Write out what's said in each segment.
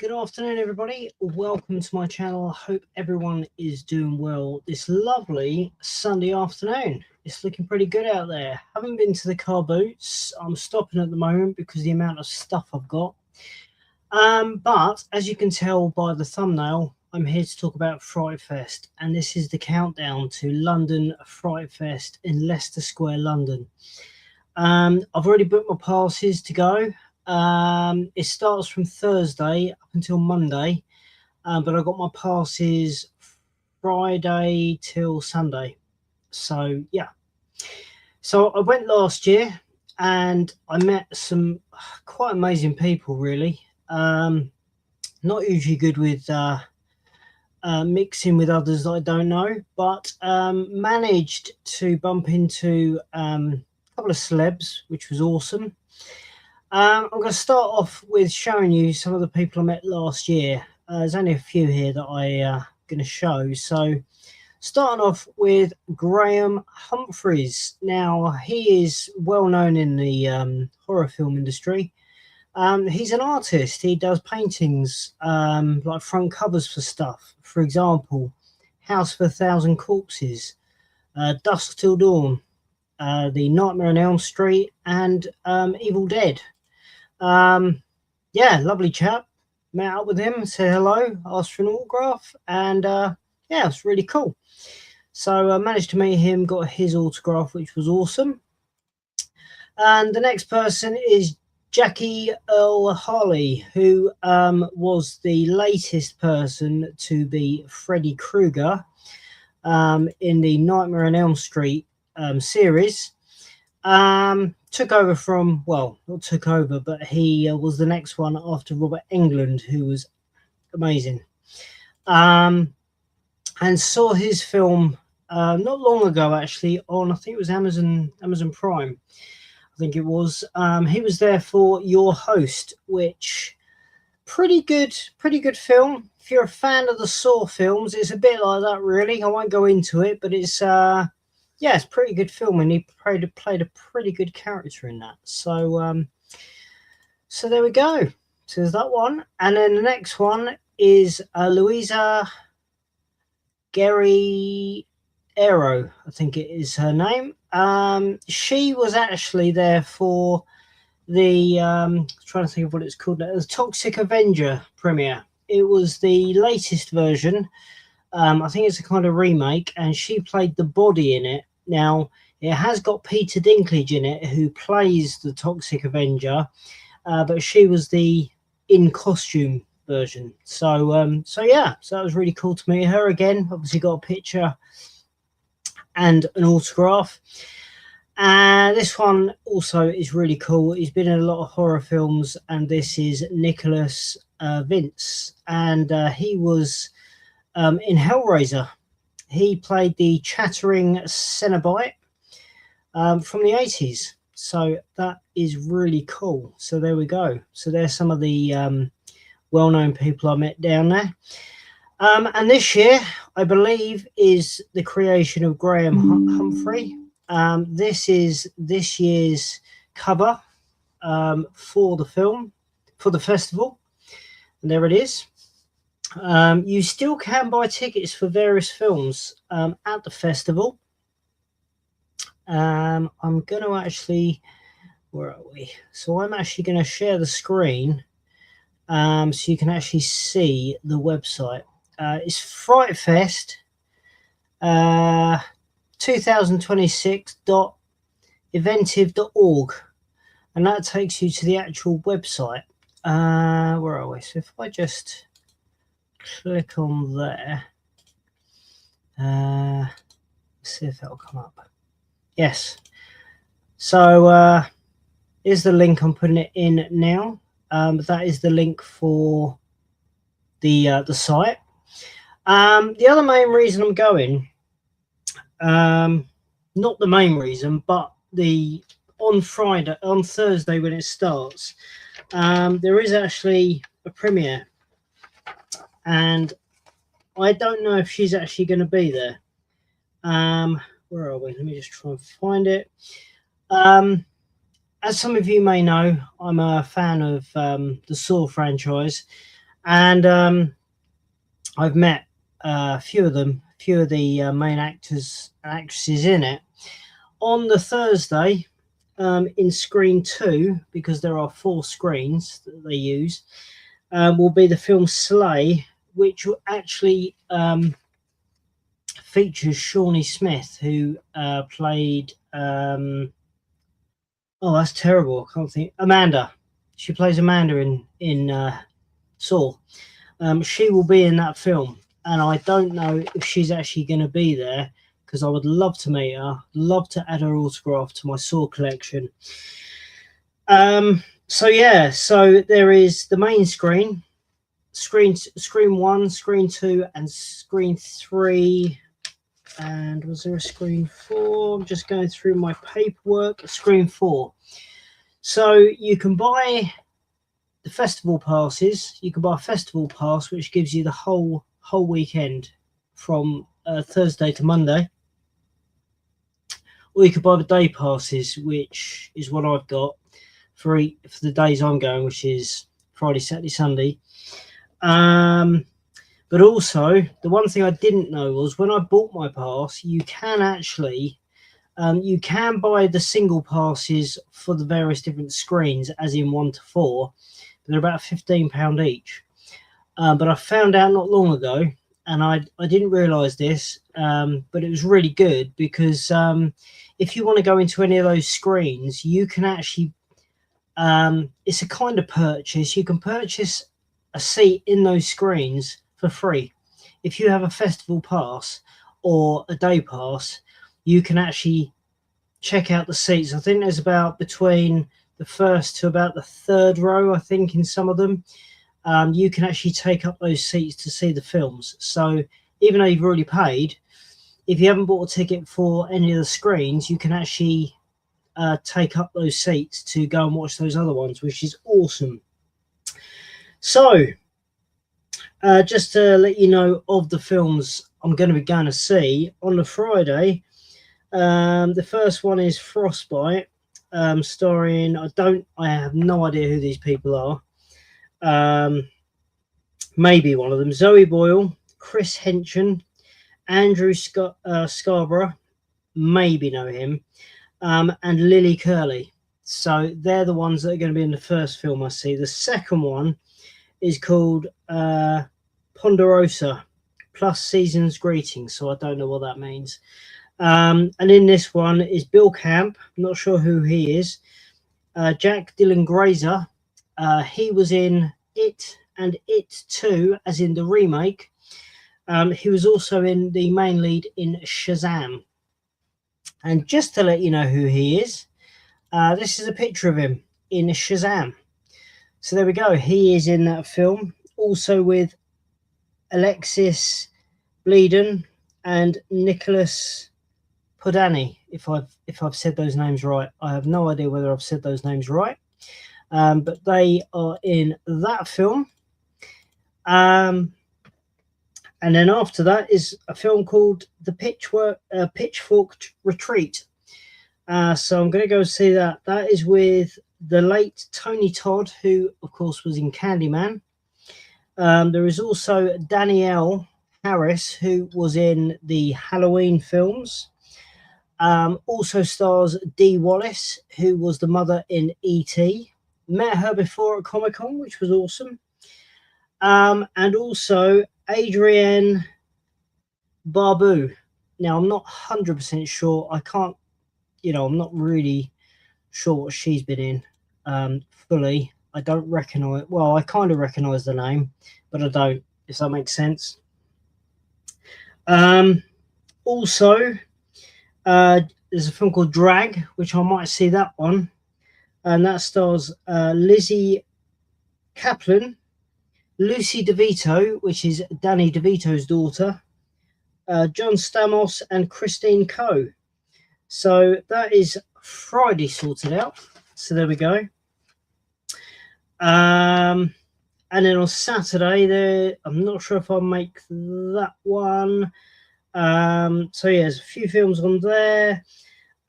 Good afternoon, everybody. Welcome to my channel. I hope everyone is doing well this lovely Sunday afternoon. It's looking pretty good out there. Haven't been to the car boots. I'm stopping at the moment because the amount of stuff I've got. But as you can tell by the thumbnail, I'm here to talk about Fright Fest, and this is the countdown to London Fright Fest in Leicester Square, London. I've already booked my passes to go. It starts from Thursday up until Monday, but I got my passes Friday till Sunday. So yeah, so I went last year and I met some quite amazing people, really. Not usually good with mixing with others that I don't know, but managed to bump into a couple of celebs, which was awesome. I'm going to start off with showing you some of the people I met last year. There's only a few here that I'm going to show. So starting off with Graham Humphreys. Now, he is well known in the horror film industry. He's an artist. He does paintings, like front covers for stuff. For example, House of a Thousand Corpses, Dusk Till Dawn, The Nightmare on Elm Street, and Evil Dead. Yeah, lovely chap. Met up with him, said hello, asked for an autograph, and yeah, it's really cool. So I managed to meet him, got his autograph, which was awesome. And the next person is Jackie Earl Harley, who was the latest person to be Freddy Krueger in the Nightmare on Elm Street series. Took over from, well, not took over, but he was the next one after Robert Englund, who was amazing. And saw his film not long ago, actually, on, I think it was Amazon Prime. I think it was. He was there for Your Host, which pretty good film. If you're a fan of the Saw films, it's a bit like that, really. I won't go into it, but it's yeah, it's a pretty good film, and he played a pretty good character in that. So so there we go. So there's that one. And then the next one is Louisa Guerriero, I think it is her name. She was actually there for the trying to think of what it's called now, the Toxic Avenger premiere. It was the latest version. I think it's a kind of remake, and she played the body in it. Now, it has got Peter Dinklage in it, who plays the Toxic Avenger, but she was the in-costume version. So, so yeah, so that was really cool to meet her again. Obviously got a picture and an autograph. And this one also is really cool. He's been in a lot of horror films, and this is Nicholas Vince. And he was in Hellraiser. He played the chattering Cenobite from the 80s. So that is really cool. So there we go. So there's some of the well-known people I met down there. And this year, I believe, is the creation of Graham Humphrey. This is this year's cover for the film, for the festival. And there it is. You still can buy tickets for various films at the festival. I'm going to actually, where are we? So I'm actually going to share the screen so you can actually see the website. It's Fright Fest 2026.eventive.org, and that takes you to the actual website. Where are we? So if I just click on there, let's see if that'll come up. Yes. So here's the link. I'm putting it in now. That is the link for the site. The other main reason I'm going, not the main reason, but on Thursday when it starts, there is actually a premiere, and I don't know if she's actually going to be there. Where are we? Let me just try and find it. As some of you may know, I'm a fan of the Saw franchise, And I've met a few of them, a few of the main actors and actresses in it. On the Thursday, in screen 2, because there are 4 screens that they use, will be the film Slay, which actually features Shawnee Smith, who played oh, that's terrible. I can't think. Amanda. She plays Amanda in Saw. She will be in that film, and I don't know if she's actually going to be there, because I would love to meet her, love to add her autograph to my Saw collection. So yeah, so there is the main screen 1, screen 2, and screen 3. And was there a screen 4? I'm just going through my paperwork. Screen 4. So you can buy the festival passes. You can buy a festival pass, which gives you the whole weekend from Thursday to Monday. Or you could buy the day passes, which is what I've got for the days I'm going, which is Friday, Saturday, Sunday. But also, the one thing I didn't know was when I bought my pass, you can actually you can buy the single passes for the various different screens, as in 1 to 4. They're about £15 each. But I found out not long ago, and I didn't realise this, but it was really good, because if you want to go into any of those screens, you can actually, it's a kind of purchase. You can purchase a seat in those screens for free. If you have a festival pass or a day pass, you can actually check out the seats. I think there's about between the first to about the 3rd row, I think, in some of them. You can actually take up those seats to see the films. So even though you've already paid, if you haven't bought a ticket for any of the screens, you can actually take up those seats to go and watch those other ones, which is awesome. So just to let you know of the films I'm going to be going to see on the Friday, the first one is Frostbite, starring, I have no idea who these people are. Maybe one of them. Zoe Boyle, Chris Henson, Andrew Scarborough, maybe know him, and Lily Curley. So they're the ones that are going to be in the first film I see. The second one is called Ponderosa plus Season's Greetings, so I don't know what that means. And in this one is Bill Camp. I'm not sure who he is. Jack Dylan Grazer. He was in It and It 2, as in the remake. He was also in the main lead in Shazam. And just to let you know who he is, this is a picture of him in Shazam. So there we go. He is in that film, also with Alexis Bleeden and Nicholas Podani. If I've said those names right, I have no idea whether I've said those names right, but they are in that film. And then after that is a film called The Pitchfork Retreat. So I'm going to go see that. That is with the late Tony Todd, who, of course, was in Candyman. There is also Danielle Harris, who was in the Halloween films. Also stars Dee Wallace, who was the mother in E.T. Met her before at Comic-Con, which was awesome. And also Adrienne Barbeau. Now, I'm not 100% sure. I can't, I'm not really sure what she's been in fully. I don't recognize, well, I kind of recognize the name, but I don't, if that makes sense. Also, there's a film called Drag, which I might see that one. And that stars Lizzie Kaplan, Lucy DeVito, which is Danny DeVito's daughter, John Stamos, and Christine Coe. So that is Friday sorted out. So there we go. And then on Saturday, I'm not sure if I'll make that one. So yeah, there's a few films on there.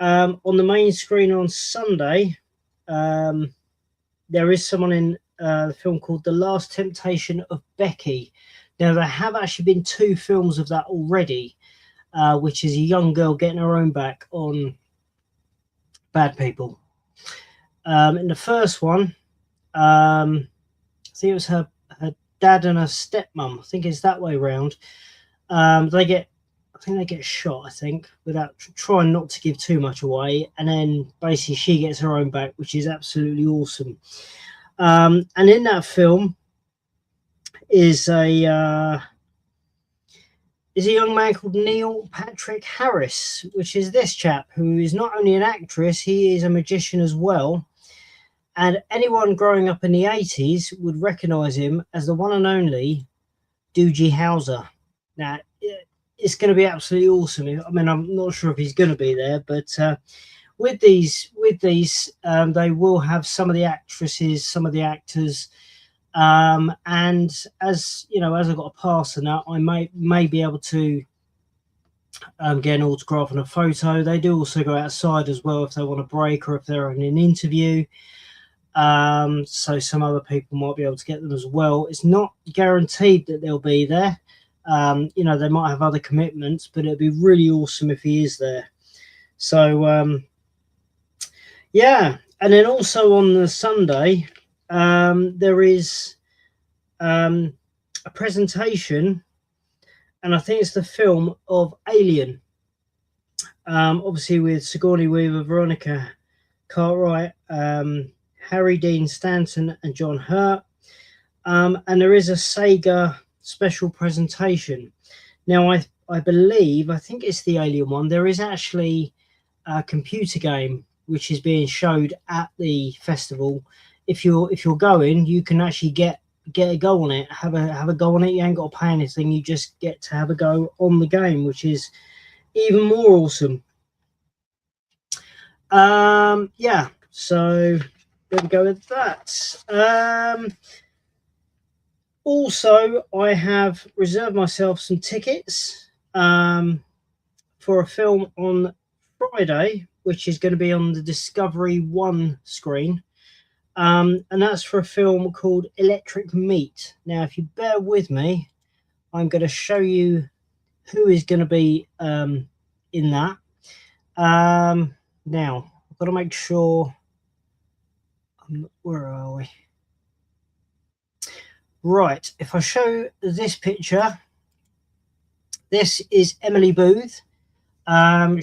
On the main screen on Sunday, there is someone in the film called The Last Temptation of Becky. Now, there have actually been 2 films of that already, which is a young girl getting her own back on bad people. In the first one, I think it was her dad and her stepmom. I think it's that way round. I think they get shot, I think, without trying not to give too much away. And then basically she gets her own back, which is absolutely awesome. And in that film is a young man called Neil Patrick Harris, which is this chap who is not only an actress, he is a magician as well. And anyone growing up in the 80s would recognize him as the one and only Doogie Howser. Now, it's going to be absolutely awesome. I mean, I'm not sure if he's going to be there, but with these, they will have some of the actresses, some of the actors, and as you know, as I've got a pass and that, I may be able to get an autograph and a photo. They do also go outside as well if they want a break or if they're in an interview. So some other people might be able to get them as well. It's not guaranteed that they'll be there. You know, they might have other commitments, but it'd be really awesome if he is there. So yeah, and then also on the Sunday, there is a presentation, and I think it's the film of Alien, obviously with Sigourney Weaver, Veronica Cartwright, Harry Dean Stanton and John Hurt, and there is a Sega special presentation. Now I believe, I think it's the Alien one, there is actually a computer game which is being showed at the festival. If you're going, you can actually get a go on it, have a go on it. You ain't got to pay anything, you just get to have a go on the game, which is even more awesome. Yeah, so there we go with that. Also, I have reserved myself some tickets for a film on Friday, which is going to be on the Discovery One screen. And that's for a film called Electric Meat. Now, if you bear with me, I'm going to show you who is going to be in that. Now, I've got to make sure. Where are we? Right, if I show this picture, this is Emily Booth.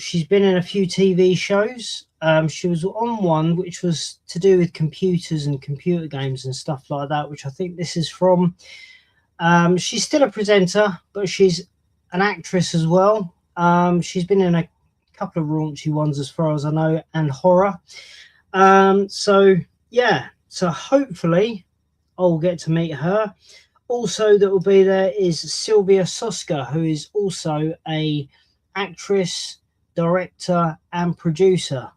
She's been in a few TV shows. She was on one which was to do with computers and computer games and stuff like that, which I think this is from. She's still a presenter, but she's an actress as well. She's been in a couple of raunchy ones as far as I know, and horror. So yeah, so hopefully I'll get to meet her. Also that will be there is Sylvia Soska, who is also a actress, director and producer.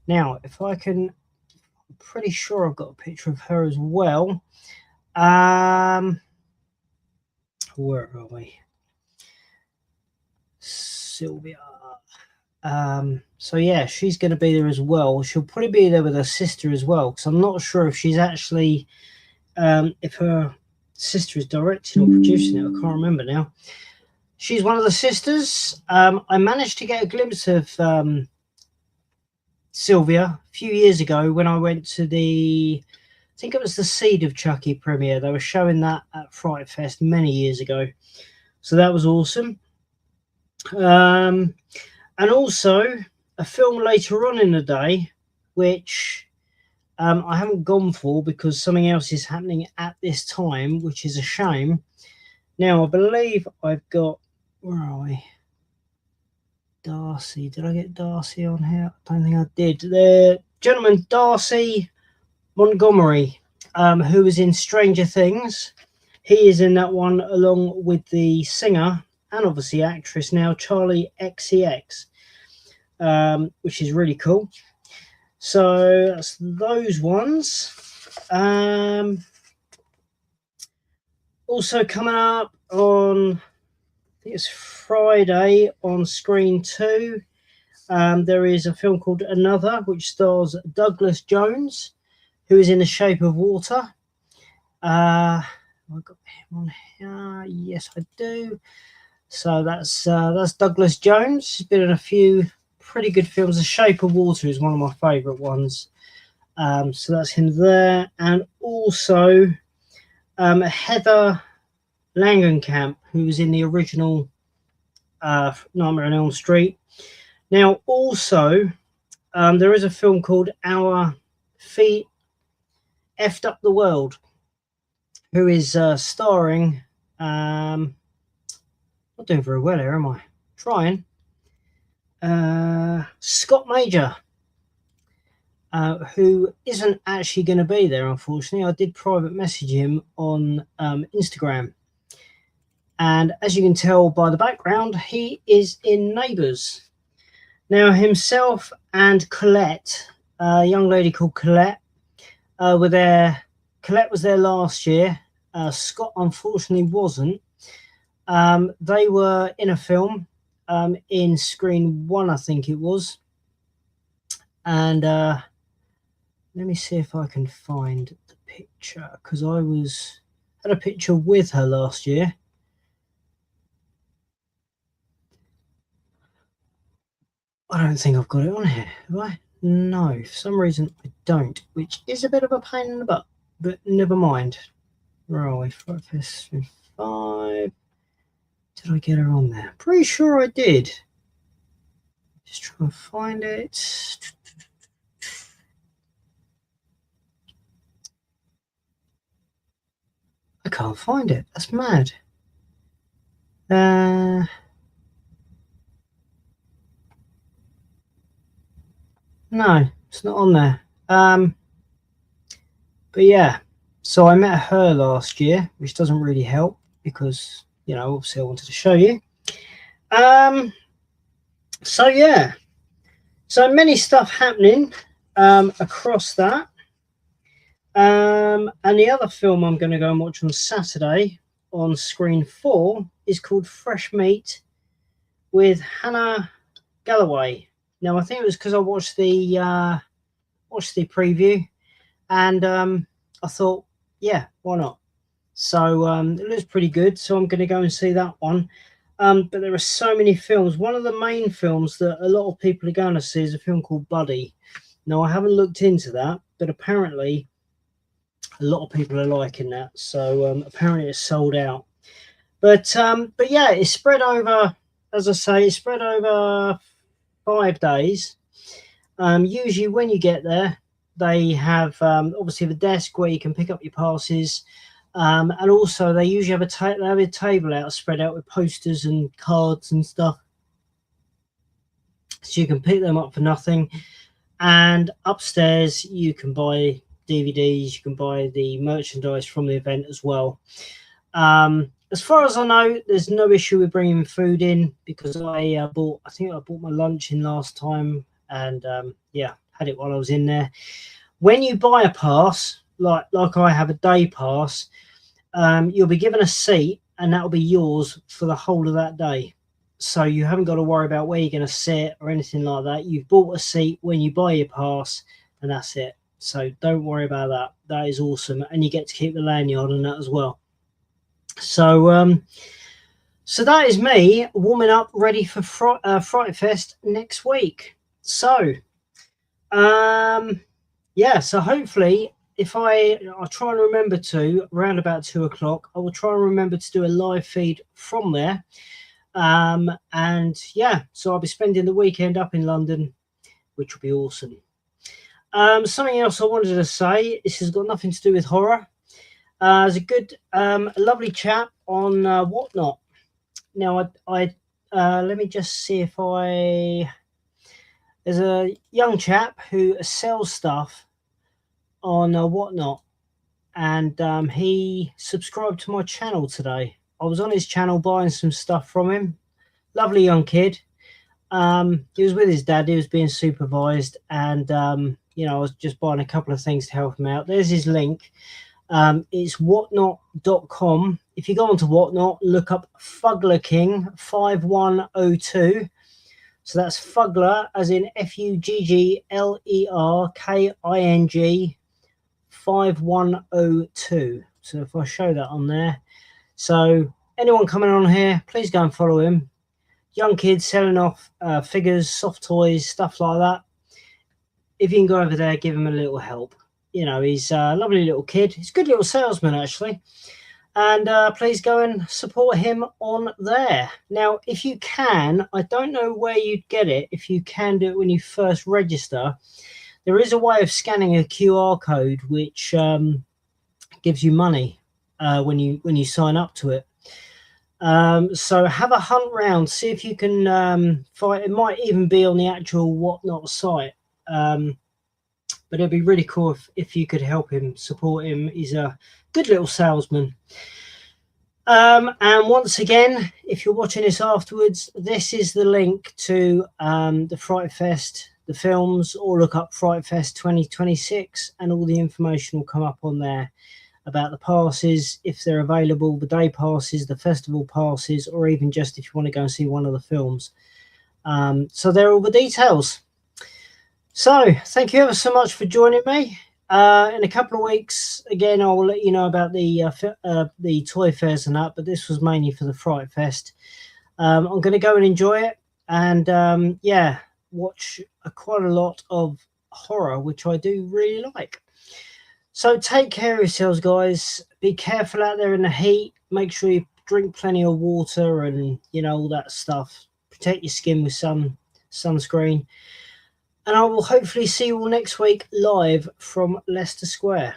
Now, if I can, I'm pretty sure I've got a picture of her as well. Where are we? Sylvia. So yeah, she's going to be there as well. She'll probably be there with her sister as well, because I'm not sure if she's actually if her sister is directing or producing it. I can't remember now. She's one of the sisters. I managed to get a glimpse of Sylvia a few years ago when I went to I think it was the Seed of Chucky premiere. They were showing that at Fright Fest many years ago. So that was awesome. And also a film later on in the day, which I haven't gone for because something else is happening at this time, which is a shame. Now, I believe I've got, where are we? Darcy. Did I get Darcy on here? I don't think I did. The gentleman, Darcy Montgomery, who was in Stranger Things. He is in that one along with the singer and obviously actress now, Charlie XCX, which is really cool. So that's those ones. Also coming up on, I think it's Friday on Screen 2, there is a film called Another, which stars Douglas Jones, who is in The Shape of Water. I got him on here. Yes, I do. So that's Douglas Jones. He's been in a few pretty good films. The Shape of Water is one of my favourite ones. So that's him there, and also Heather Langenkamp, who was in the original Nightmare on Elm Street. Now, also, there is a film called Our Feet Effed Up the World, who is starring. Not doing very well here, am I? Trying. Scott Major, who isn't actually going to be there, unfortunately. I did private message him on Instagram. And as you can tell by the background, he is in Neighbours. Now, himself and Colette, a young lady called Colette, were there. Colette was there last year. Scott, unfortunately, wasn't. They were in a film in Screen 1, I think it was. And let me see if I can find the picture, because I had a picture with her last year. I don't think I've got it on here, have I? No, for some reason I don't, which is a bit of a pain in the butt, but never mind. Where are we? Fright Fest 5. Did I get her on there? Pretty sure I did. Just trying to find it. I can't find it. That's mad. No, it's not on there. But yeah, so I met her last year, which doesn't really help because, you know, obviously I wanted to show you. So yeah, so many stuff happening across that. And the other film I'm going to go and watch on Saturday on Screen 4 is called Fresh Meat with Hannah Galloway. Now, I think it was because I watched the preview, and I thought, yeah, why not? So it looks pretty good. So I'm going to go and see that one. But there are so many films. One of the main films that a lot of people are going to see is a film called Buddy. Now, I haven't looked into that, but apparently a lot of people are liking that. So apparently it's sold out. But yeah, it's spread over, as I say, it's spread over 5 days. Usually when you get there, they have obviously the desk where you can pick up your passes. And also they usually have a table out spread out with posters and cards and stuff. So you can pick them up for nothing. And upstairs you can buy DVDs, you can buy the merchandise from the event as well. As far as I know, there's no issue with bringing food in because I bought my lunch in last time, and yeah, had it while I was in there. When you buy a pass, like I have a day pass, you'll be given a seat, and that'll be yours for the whole of that day. So you haven't got to worry about where you're going to sit or anything like that. You've bought a seat when you buy your pass, and that's it. So don't worry about that. That is awesome, and you get to keep the lanyard and that as well. So so that is me warming up, ready for Fright Fest next week. So yeah, so hopefully if I'll try and remember to, around about 2 o'clock, I will try and remember to do a live feed from there. And yeah, so I'll be spending the weekend up in London, which will be awesome. Something else I wanted to say, this has got nothing to do with horror. There's a good, lovely chap on Whatnot. Now, I let me just see if there's a young chap who sells stuff on Whatnot, and he subscribed to my channel today. I was on his channel buying some stuff from him. Lovely young kid. He was with his dad. He was being supervised, and you know, I was just buying a couple of things to help him out. There's his link. It's whatnot.com. If you go onto Whatnot, look up Fugler King 5102. So that's Fugler, as in Fugglerking 5102. So if I show that on there, so anyone coming on here, please go and follow him. Young kids selling off figures, soft toys, stuff like that. If you can go over there, give him a little help. You know, he's a lovely little kid. He's a good little salesman, actually. And please go and support him on there. Now, if you can, I don't know where you'd get it. If you can do it when you first register, there is a way of scanning a QR code which gives you money when you sign up to it. So have a hunt round, see if you can find. It might even be on the actual Whatnot site. But it'd be really cool if you could help him, support him. He's a good little salesman. And once again, if you're watching this afterwards, this is the link to the Fright Fest, the films, or look up Fright Fest 2026 and all the information will come up on there about the passes, if they're available, the day passes, the festival passes, or even just if you want to go and see one of the films. So there are all the details. So thank you ever so much for joining me. In a couple of weeks, again, I'll let you know about the toy fairs and that, but this was mainly for the Fright Fest. I'm going to go and enjoy it and, yeah, watch quite a lot of horror, which I do really like. So take care of yourselves, guys. Be careful out there in the heat. Make sure you drink plenty of water and, you know, all that stuff. Protect your skin with sunscreen. And I will hopefully see you all next week live from Leicester Square.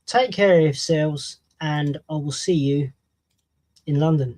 Take care of yourselves, and I will see you in London.